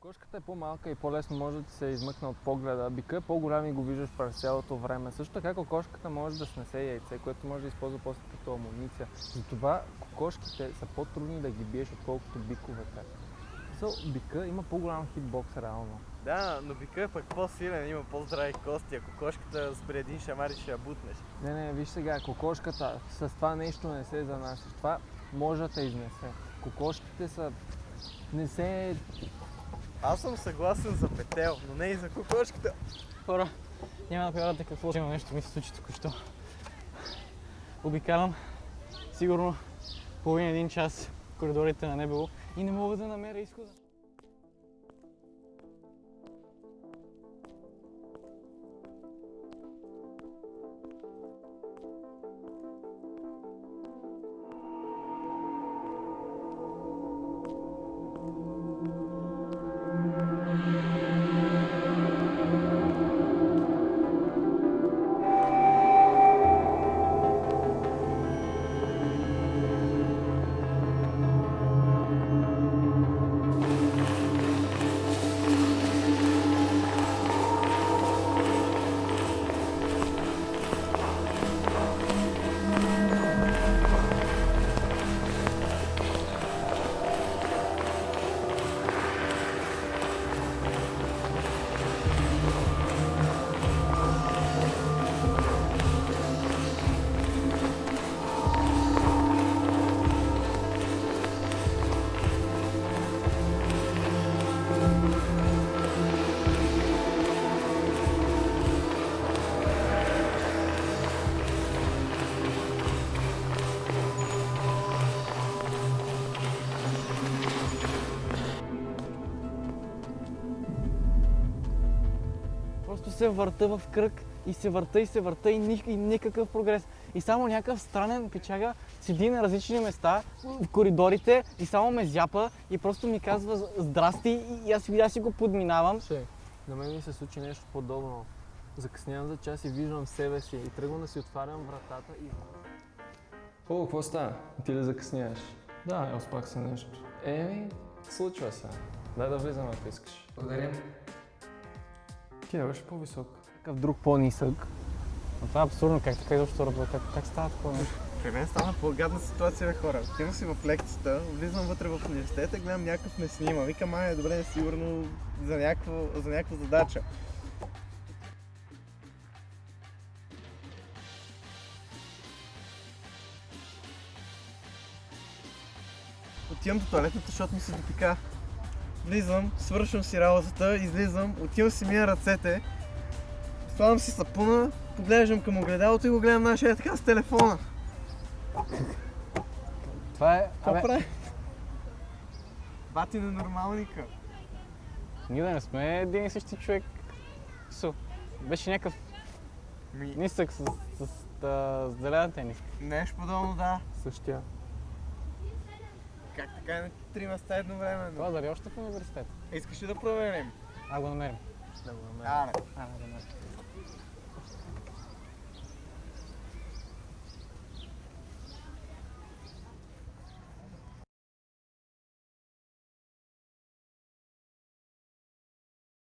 Кокошката е по-малка и по-лесно може да се измъкне от погледа. Бика е по-голям и го виждаш през цялото време. Също така кокошката може да снесе яйце, което може да използва после като амуниция. Затова кокошките са по-трудни да ги биеш, отколкото биковете. Бика има по-голям хитбокс реално. Да, но бика е пък по-силен, има по-здрави кости, а кокошката с при един шамар ще я бутнеш. Не, виж сега, кокошката с това нещо не се занася. Това може да те изнесе. Кокошките са... не се... Аз съм съгласен за петел, но не и за кокошката. Хора, няма да повярвате какво има нещо ми се случи току-що. Обикалям сигурно половин-един час коридорите на Небело и не мога да намеря изхода. Просто се върта в кръг и се върта и никакъв прогрес. И само някакъв странен печага седи на различни места в коридорите и само ме зяпа и просто ми казва здрасти и аз си го подминавам. На мен ми се случи нещо подобно. Закъснявам за час и виждам себе си и тръгвам да си отварям вратата и... Какво става? Ти ли закъсняваш? Да, успах се нещо. Случва се. Дай да влизам, ако искаш. Благодарим. Ти да беше по-висок. Какъв друг по-нисък. Но това е абсурдно, как така изобщо работи, как става такова нещо? При мен стана по-гадна ситуация, бе, хора. Отивам си в лекцията, влизам вътре в университета, гледам някакъв ме снима. Викам, добре, сигурно за някаква задача. Отивам до тоалетната, защото ми се допика. Влизам, свършвам си работата, излизам, отивам си мия ръцете, слагам си сапуна, поглеждам към огледалото и го гледам нашия така с телефона. Това е... Какво прави? Бати ненормалника. Ние да не сме един и същи човек. Беше някакъв нисък с зелена тениска. Нещо подобно, да. Същия. Как така на три места едновременно? Това дали още в университет? Искаш ли да проверим? Го намерим. Да го намеря. Аре. Да намерим.